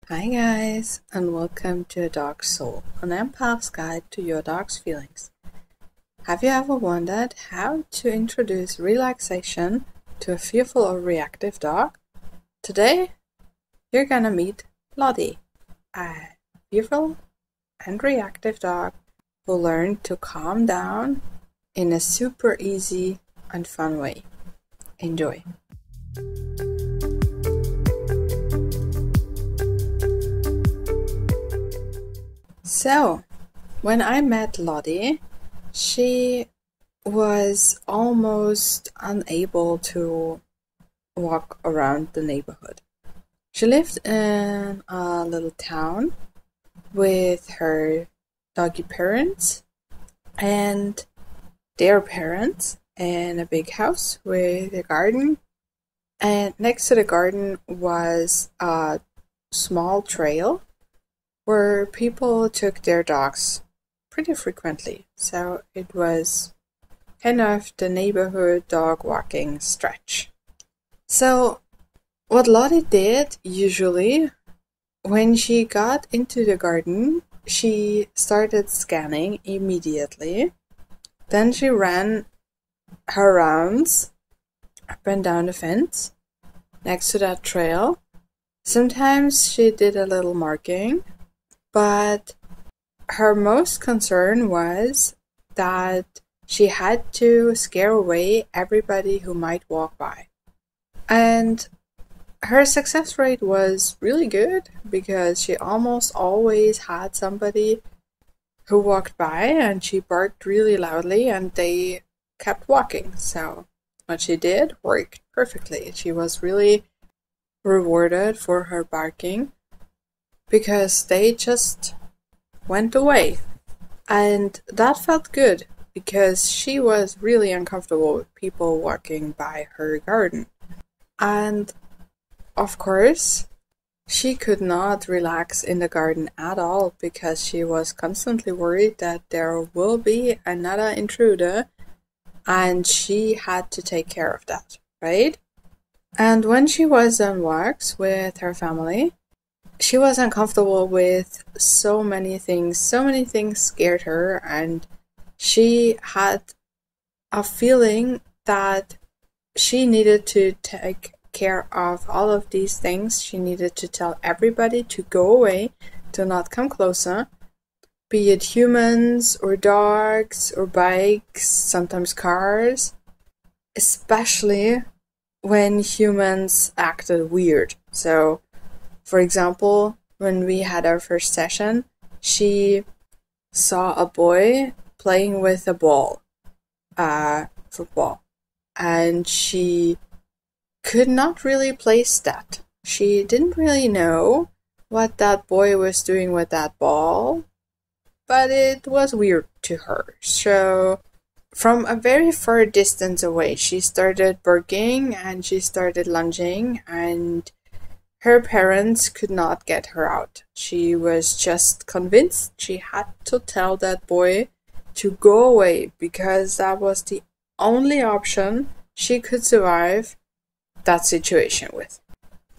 Hi guys, and welcome to A Dog's Soul, an empath's guide to your dog's feelings. Have you ever wondered how to introduce relaxation to a fearful or reactive dog? Today, you're gonna meet Lotti, a fearful and reactive dog who learned to calm down in a super easy and fun way. Enjoy! So, when I met Lotti, she was almost unable to walk around the neighborhood. She lived in a little town with her doggy parents and their parents in a big house with a garden. And next to the garden was a small trail where people took their dogs pretty frequently. So it was kind of the neighborhood dog walking stretch. So what Lotti did usually, when she got into the garden, she started scanning immediately. Then she ran her rounds up and down the fence next to that trail. Sometimes she did a little marking, but her most concern was that she had to scare away everybody who might walk by. And her success rate was really good because she almost always had somebody who walked by and she barked really loudly and they kept walking. So what she did worked perfectly. She was really rewarded for her barking because they just went away. And that felt good because she was really uncomfortable with people walking by her garden. And of course, she could not relax in the garden at all because she was constantly worried that there will be another intruder and she had to take care of that, right? And when she was on walks with her family, she was uncomfortable with so many things. So many things scared her, and she had a feeling that she needed to take care of all of these things. She needed to tell everybody to go away, to not come closer, be it humans or dogs or bikes, sometimes cars, especially when humans acted weird. So, for example, when we had our first session, she saw a boy playing with a ball, football, and she could not really place that. She didn't really know what that boy was doing with that ball, but it was weird to her. So from a very far distance away, she started barking and she started lunging, and her parents could not get her out. She was just convinced she had to tell that boy to go away because that was the only option she could survive that situation with.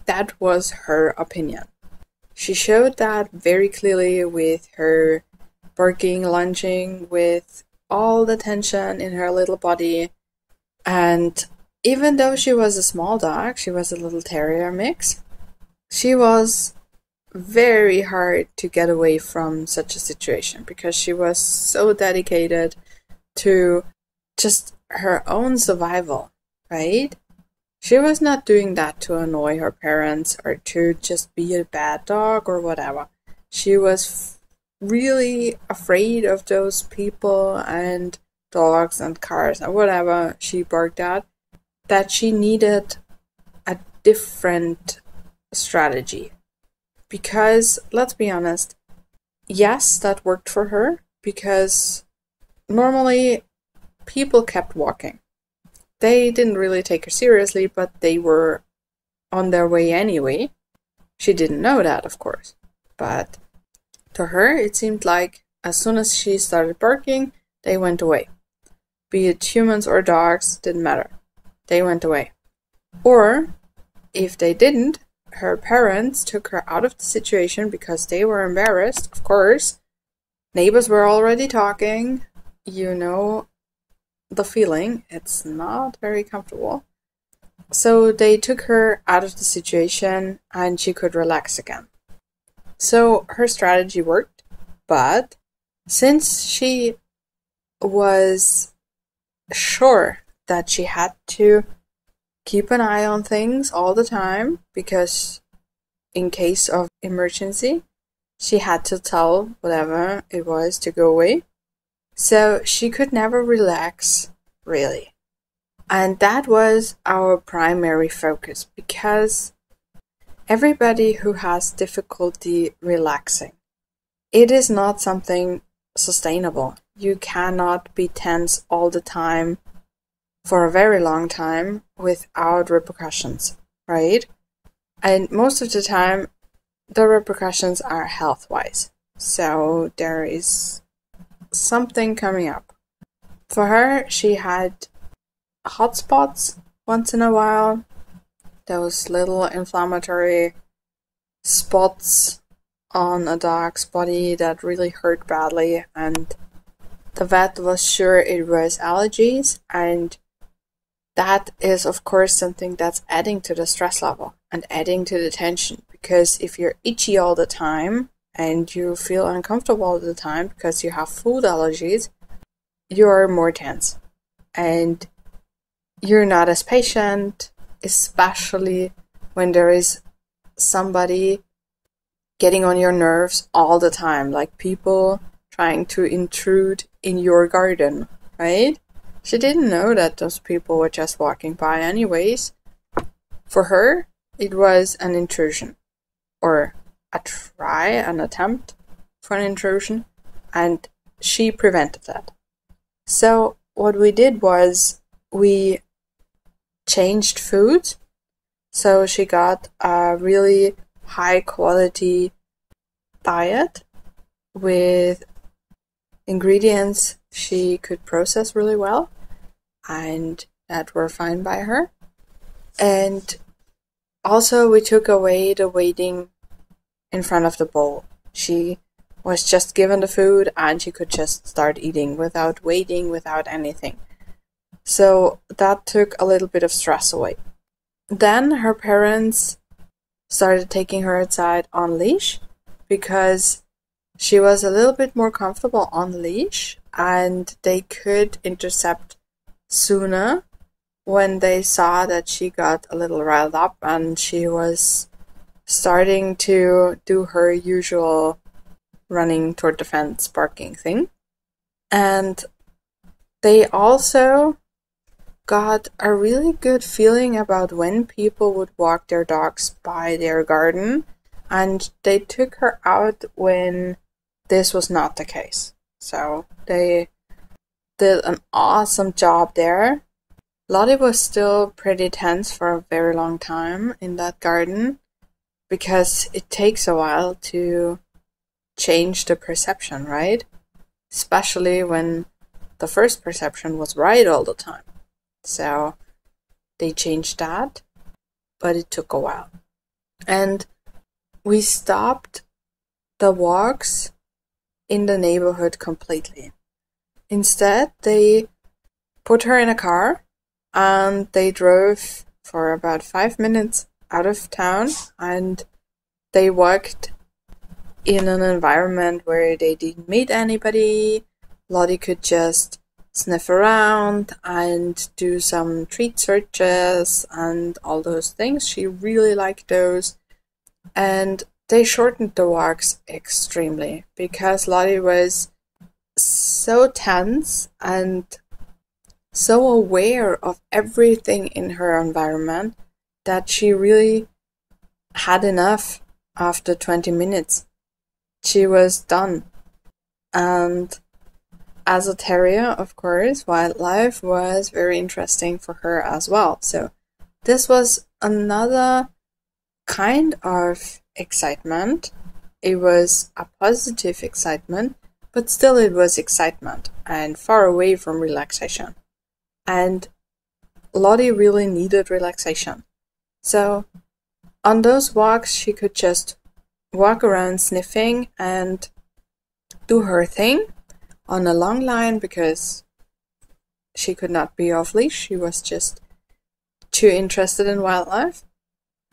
That was her opinion. She showed that very clearly with her barking, lunging, with all the tension in her little body. And even though she was a small dog, she was a little terrier mix, she was very hard to get away from such a situation because she was so dedicated to just her own survival, right? She was not doing that to annoy her parents or to just be a bad dog or whatever. She was really afraid of those people and dogs and cars and whatever she barked at, that she needed a different strategy. Because, let's be honest, yes, that worked for her because normally people kept walking. They didn't really take her seriously, but they were on their way anyway. She didn't know that, of course. But to her, it seemed like as soon as she started barking, they went away. Be it humans or dogs, didn't matter. They went away. Or, if they didn't, her parents took her out of the situation because they were embarrassed, of course. Neighbors were already talking. You know the feeling. It's not very comfortable. So they took her out of the situation and she could relax again. So her strategy worked, but since she was sure that she had to keep an eye on things all the time, because in case of emergency, she had to tell whatever it was to go away. So she could never relax, really. And that was our primary focus, because everybody who has difficulty relaxing, it is not something sustainable. You cannot be tense all the time for a very long time without repercussions, right? And most of the time, the repercussions are health-wise. So there is something coming up. For her, she had hot spots once in a while, those little inflammatory spots on a dog's body that really hurt badly, and the vet was sure it was allergies, and that is of course something that's adding to the stress level and adding to the tension, because if you're itchy all the time and you feel uncomfortable all the time because you have food allergies, you're more tense and you're not as patient, especially when there is somebody getting on your nerves all the time, like people trying to intrude in your garden, right? She didn't know that those people were just walking by anyways. For her, it was an intrusion, or an attempt for an intrusion, and she prevented that. So what we did was we changed food. So she got a really high quality diet with ingredients she could process really well and that were fine by her. And also we took away the waiting in front of the bowl. She was just given the food and she could just start eating without waiting, without anything. So that took a little bit of stress away. Then her parents started taking her outside on leash because she was a little bit more comfortable on leash and they could intercept sooner when they saw that she got a little riled up and she was starting to do her usual running toward the fence barking thing. And they also got a really good feeling about when people would walk their dogs by their garden, and they took her out when this was not the case. So they did an awesome job there. Lotti was still pretty tense for a very long time in that garden because it takes a while to change the perception, right? Especially when the first perception was right all the time. So they changed that, but it took a while. And we stopped the walks in the neighborhood completely. Instead, they put her in a car and they drove for about 5 minutes out of town, and they walked in an environment where they didn't meet anybody. Lotti could just sniff around and do some treat searches and all those things. She really liked those. And they shortened the walks extremely because Lotti was so tense and so aware of everything in her environment that she really had enough after 20 minutes. She was done. And as a terrier, of course, wildlife was very interesting for her as well. So this was another kind of excitement. It was a positive excitement, but still it was excitement and far away from relaxation. And Lotti really needed relaxation. So on those walks, she could just walk around sniffing and do her thing on a long line because she could not be off leash. She was just too interested in wildlife.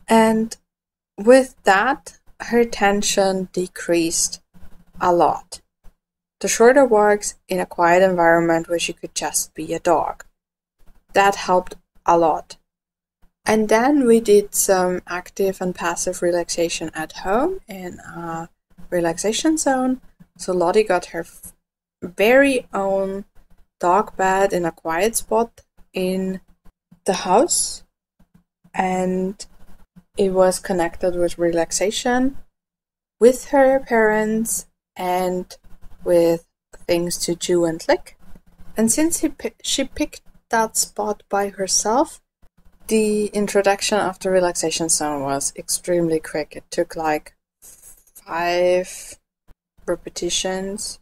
And with that, her tension decreased a lot. The shorter walks in a quiet environment where she could just be a dog. That helped a lot. And then we did some active and passive relaxation at home in a relaxation zone. So Lotti got her very own dog bed in a quiet spot in the house. And it was connected with relaxation with her parents and with things to chew and lick. And since she picked that spot by herself, the introduction of the relaxation zone was extremely quick. It took like 5 repetitions,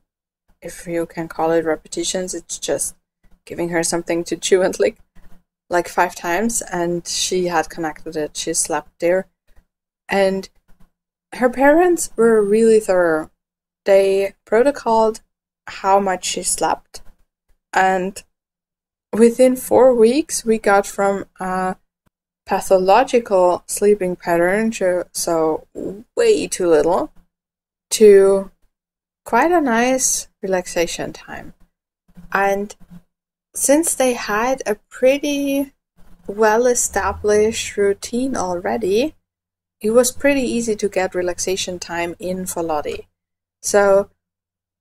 if you can call it repetitions. It's just giving her something to chew and lick like 5 times, and she had connected it. She slept there. And her parents were really thorough. They protocoled how much she slept, and within 4 weeks, we got from a pathological sleeping pattern, so way too little, to quite a nice relaxation time. And since they had a pretty well-established routine already, it was pretty easy to get relaxation time in for Lotti. So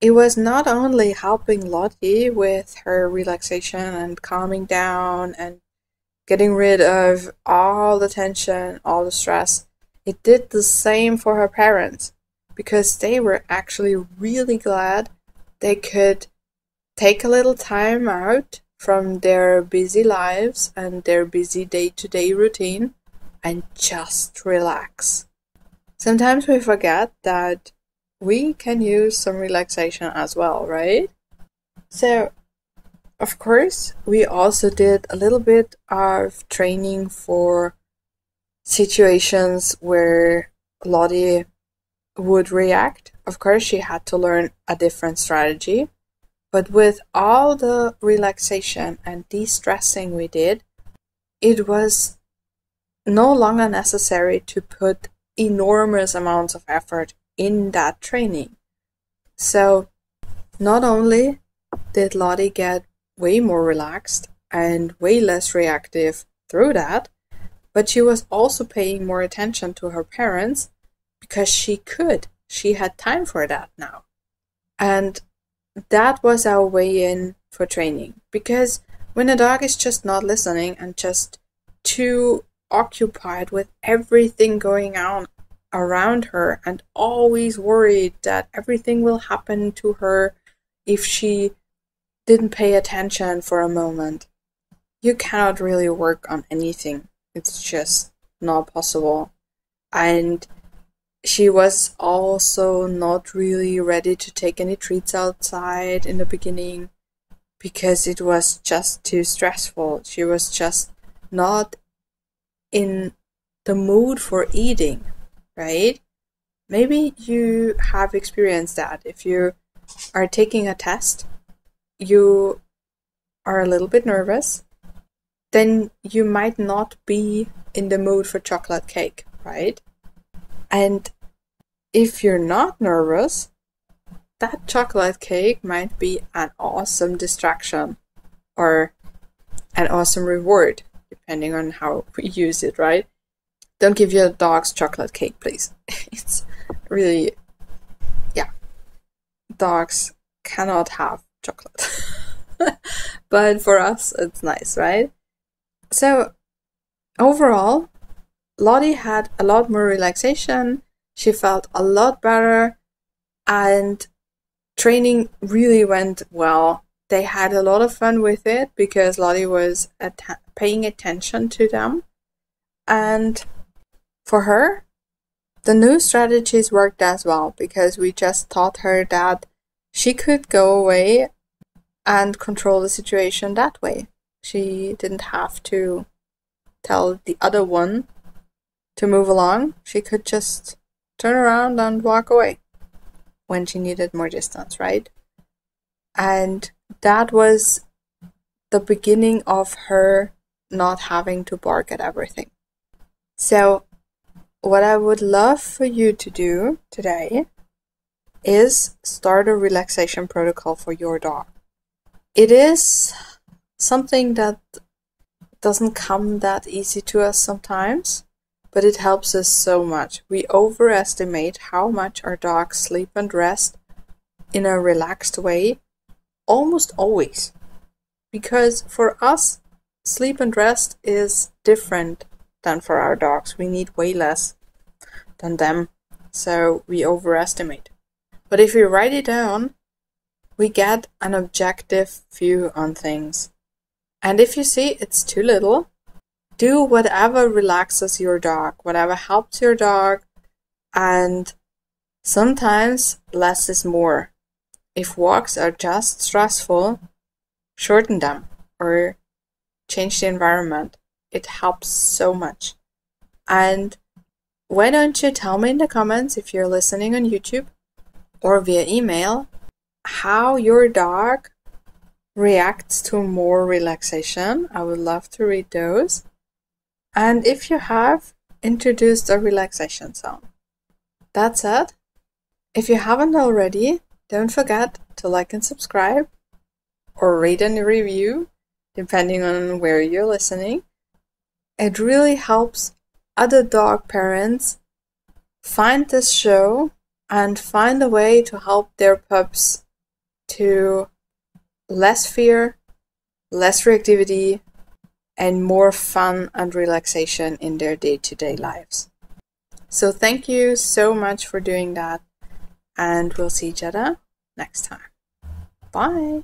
it was not only helping Lotti with her relaxation and calming down and getting rid of all the tension, all the stress. It did the same for her parents, because they were actually really glad they could take a little time out from their busy lives and their busy day-to-day routine and just relax. Sometimes we forget that we can use some relaxation as well, right? So, of course, we also did a little bit of training for situations where Lotti would react. Of course, she had to learn a different strategy. But with all the relaxation and de-stressing we did, it was no longer necessary to put enormous amounts of effort in that training. So not only did Lotti get way more relaxed and way less reactive through that, but she was also paying more attention to her parents because she could. She had time for that now. And that was our way in for training. Because when a dog is just not listening and just too occupied with everything going on around her and always worried that everything will happen to her if she didn't pay attention for a moment, you cannot really work on anything. It's just not possible. And she was also not really ready to take any treats outside in the beginning because it was just too stressful. She was just not in the mood for eating, right? Maybe you have experienced that. If you are taking a test, you are a little bit nervous, then you might not be in the mood for chocolate cake, right? And if you're not nervous, that chocolate cake might be an awesome distraction or an awesome reward, depending on how we use it, right? Don't give your dogs chocolate cake, please. It's really, dogs cannot have chocolate. But for us, it's nice, right? So, overall, Lotti had a lot more relaxation. She felt a lot better, and training really went well. They had a lot of fun with it because Lotti was paying attention to them. And for her, the new strategies worked as well because we just taught her that she could go away and control the situation that way. She didn't have to tell the other one to move along, she could just turn around and walk away when she needed more distance, right? And that was the beginning of her not having to bark at everything. So what I would love for you to do today is start a relaxation protocol for your dog. It is something that doesn't come that easy to us sometimes, but it helps us so much. We overestimate how much our dogs sleep and rest in a relaxed way, almost always. Because for us, sleep and rest is different than for our dogs. We need way less than them, so we overestimate. But if we write it down, we get an objective view on things. And if you see it's too little, do whatever relaxes your dog, whatever helps your dog, and sometimes less is more. If walks are just stressful, shorten them or change the environment. It helps so much. And why don't you tell me in the comments, if you're listening on YouTube or via email, how your dog reacts to more relaxation. I would love to read those. And if you have introduced a relaxation zone. That's it. If you haven't already, don't forget to like and subscribe or rate and review, depending on where you're listening. It really helps other dog parents find this show and find a way to help their pups to less fear, less reactivity, and more fun and relaxation in their day-to-day lives. So thank you so much for doing that, and we'll see each other next time. Bye!